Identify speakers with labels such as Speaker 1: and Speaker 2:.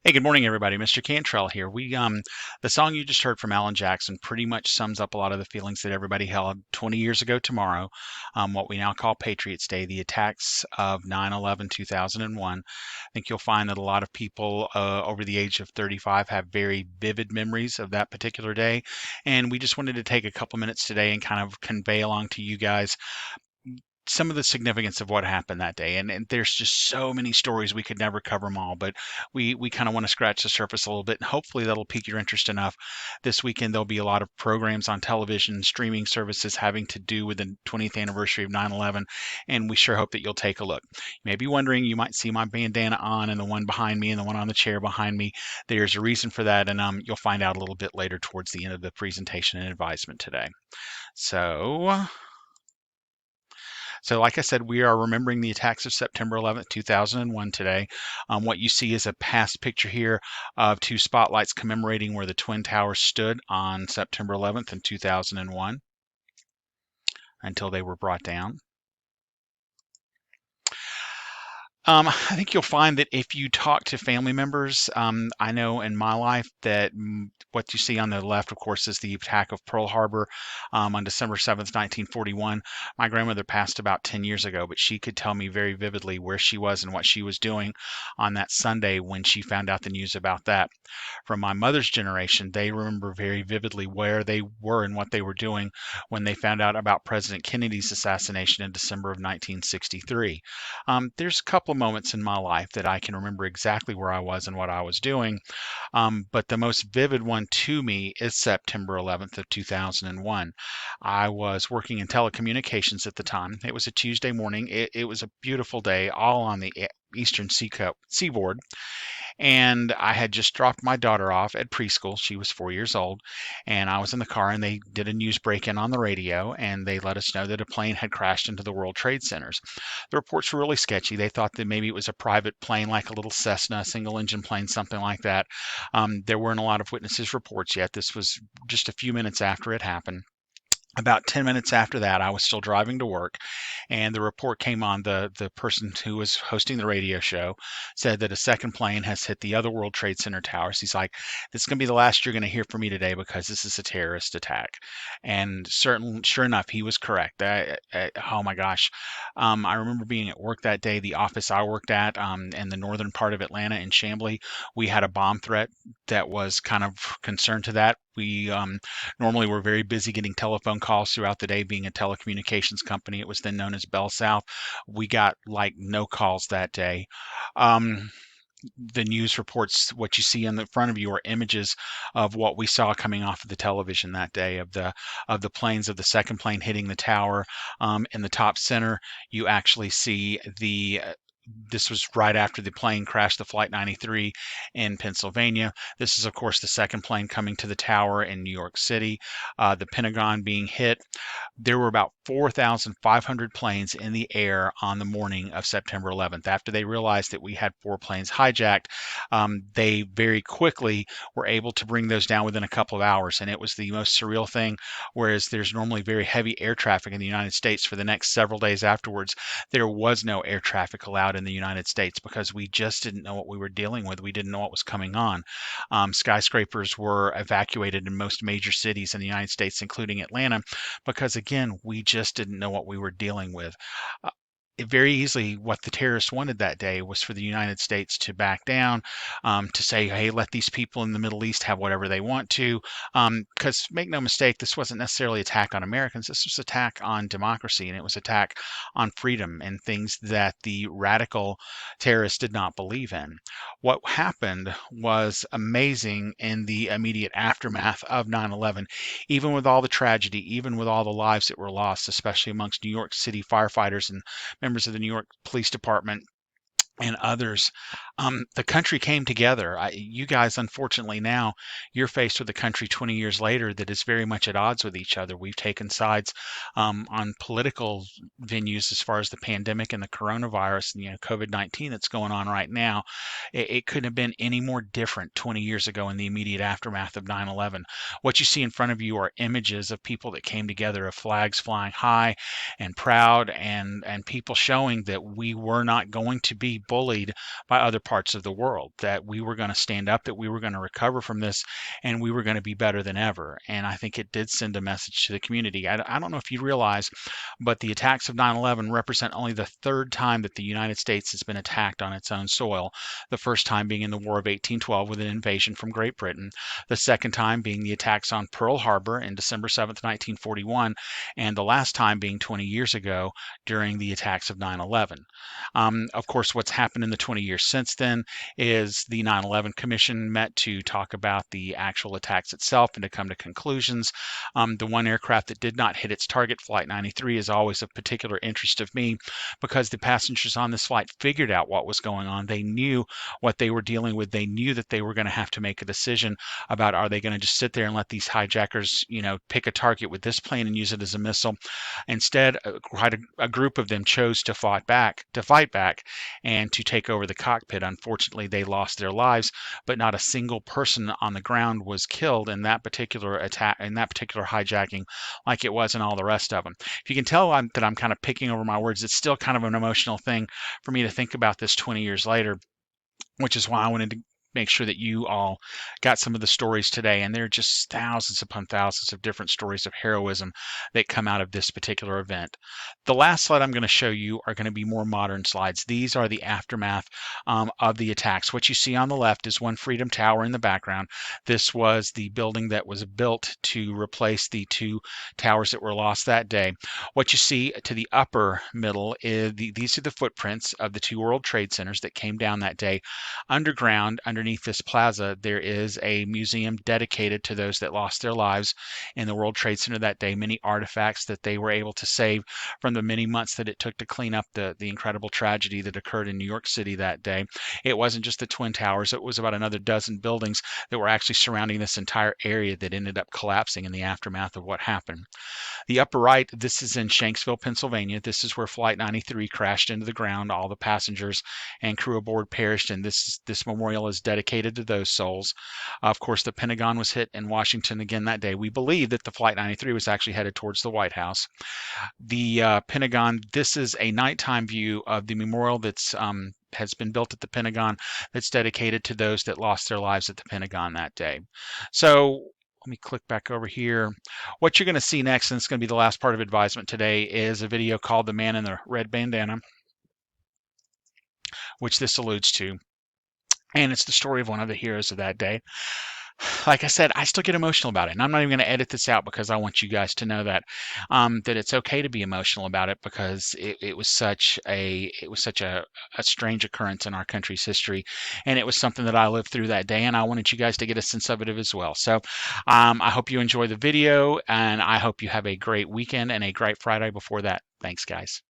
Speaker 1: Hey, good morning, everybody. Mr. Cantrell here. The song you just heard from Alan Jackson pretty much sums up a lot of the feelings that everybody held 20 years ago tomorrow, what we now call Patriots Day, the attacks of 9/11, 2001. I think you'll find that a lot of people over the age of 35 have very vivid memories of that particular day, and we just wanted to take a couple minutes today and kind of convey along to you guys some of the significance of what happened that day. And there's just so many stories we could never cover them all, but we kind of want to scratch the surface a little bit, and hopefully that'll pique your interest enough. This weekend there'll be a lot of programs on television, streaming services having to do with the 20th anniversary of 9/11, and we sure hope that you'll take a look. You may be wondering, you might see my bandana on and the one behind me and the one on the chair behind me. There's a reason for that, and you'll find out a little bit later towards the end of the presentation and advisement today. So like I said, we are remembering the attacks of September 11th, 2001 today. What you see is a past picture here of two spotlights commemorating where the Twin Towers stood on September 11th in 2001 until they were brought down. I think you'll find that if you talk to family members, I know in my life that what you see on the left, of course, is the attack of Pearl Harbor on December 7th, 1941. My grandmother passed about 10 years ago, but she could tell me very vividly where she was and what she was doing on that Sunday when she found out the news about that. From my mother's generation, they remember very vividly where they were and what they were doing when they found out about President Kennedy's assassination in December of 1963. There's a couple of moments in my life that I can remember exactly where I was and what I was doing, but the most vivid one to me is September 11th of 2001. I was working in telecommunications at the time. It was a Tuesday morning. It was a beautiful day, all on the eastern seaboard, and I had just dropped my daughter off at preschool. She was 4 years old, and I was in the car, and they did a news break-in on the radio, and they let us know that a plane had crashed into the World Trade Centers. The reports were really sketchy. They thought that maybe it was a private plane, like a little Cessna, single-engine plane, something like that. There weren't a lot of witnesses' reports yet. This was just a few minutes after it happened. About 10 minutes after that, I was still driving to work, and the report came on. The person who was hosting the radio show said that a second plane has hit the other World Trade Center towers. He's like, "This is going to be the last you're going to hear from me today because this is a terrorist attack." And sure enough, he was correct. Oh my gosh. I remember being at work that day. The office I worked at in the northern part of Atlanta in Chamblee, we had a bomb threat that was kind of concerned to that. We normally were very busy getting telephone calls throughout the day. Being a telecommunications company, it was then known as Bell South. We got like no calls that day. Um, the news reports, what you see in the front of you are images of what we saw coming off of the television that day, of the planes, of the second plane hitting the tower. In the top center, you actually see this was right after the plane crashed, the Flight 93 in Pennsylvania. This is, of course, the second plane coming to the tower in New York City, the Pentagon being hit. There were about 4,500 planes in the air on the morning of September 11th. After they realized that we had 4 planes hijacked, they very quickly were able to bring those down within a couple of hours. And it was the most surreal thing, whereas there's normally very heavy air traffic in the United States for the next several days afterwards, there was no air traffic allowed in the United States because we just didn't know what we were dealing with. We didn't know what was coming on. Skyscrapers were evacuated in most major cities in the United States, including Atlanta, because again, we just didn't know what we were dealing with. Very easily, what the terrorists wanted that day was for the United States to back down, to say, hey, let these people in the Middle East have whatever they want to. Because make no mistake, this wasn't necessarily attack on Americans. This was attack on democracy, and it was attack on freedom and things that the radical terrorists did not believe in. What happened was amazing in the immediate aftermath of 9/11. Even with all the tragedy, even with all the lives that were lost, especially amongst New York City firefighters and members of the New York Police Department and others, the country came together. You guys, unfortunately, now you're faced with a country 20 years later that is very much at odds with each other. We've taken sides on political venues as far as the pandemic and the coronavirus and COVID-19 that's going on right now. It couldn't have been any more different 20 years ago in the immediate aftermath of 9/11. What you see in front of you are images of people that came together, of flags flying high and proud, and people showing that we were not going to be bullied by other parts of the world, that we were going to stand up, that we were going to recover from this, and we were going to be better than ever. And I think it did send a message to the community. I don't know if you realize, but the attacks of 9/11 represent only the third time that the United States has been attacked on its own soil. The first time being in the War of 1812 with an invasion from Great Britain. The second time being the attacks on Pearl Harbor in December 7th, 1941. And the last time being 20 years ago during the attacks of 9/11. Of course, what's happened in the 20 years since then is the 9/11 Commission met to talk about the actual attacks itself and to come to conclusions. The one aircraft that did not hit its target, Flight 93, is always of particular interest of me because the passengers on this flight figured out what was going on. They knew what they were dealing with. They knew that they were going to have to make a decision about, are they going to just sit there and let these hijackers, pick a target with this plane and use it as a missile. Instead, quite a group of them chose to fight back, and to take over the cockpit. Unfortunately, they lost their lives, but not a single person on the ground was killed in that particular attack, in that particular hijacking, like it was in all the rest of them. If you can tell that I'm kind of picking over my words, it's still kind of an emotional thing for me to think about this 20 years later, which is why I wanted to make sure that you all got some of the stories today. And there are just thousands upon thousands of different stories of heroism that come out of this particular event. The last slide I'm going to show you are going to be more modern slides. These are the aftermath of the attacks. What you see on the left is One Freedom Tower in the background. This was the building that was built to replace the two towers that were lost that day. What you see to the upper middle is these are the footprints of the two World Trade Centers that came down that day. Underground, underneath this plaza, there is a museum dedicated to those that lost their lives in the World Trade Center that day. Many artifacts that they were able to save from the many months that it took to clean up the incredible tragedy that occurred in New York City that day. It wasn't just the Twin Towers. It was about another dozen buildings that were actually surrounding this entire area that ended up collapsing in the aftermath of what happened. The upper right, this is in Shanksville, Pennsylvania. This is where Flight 93 crashed into the ground. All the passengers and crew aboard perished, and this memorial is dedicated to those souls. Of course, the Pentagon was hit in Washington again that day. We believe that the Flight 93 was actually headed towards the White House. The Pentagon, this is a nighttime view of the memorial that's has been built at the Pentagon that's dedicated to those that lost their lives at the Pentagon that day. So let me click back over here. What you're going to see next, and it's going to be the last part of advisement today, is a video called The Man in the Red Bandana, which this alludes to. And it's the story of one of the heroes of that day. Like I said, I still get emotional about it, and I'm not even going to edit this out because I want you guys to know that that it's okay to be emotional about it, because it was such a strange occurrence in our country's history, and it was something that I lived through that day, and I wanted you guys to get a sense of it as well. So I hope you enjoy the video, and I hope you have a great weekend and a great Friday before that. Thanks, guys.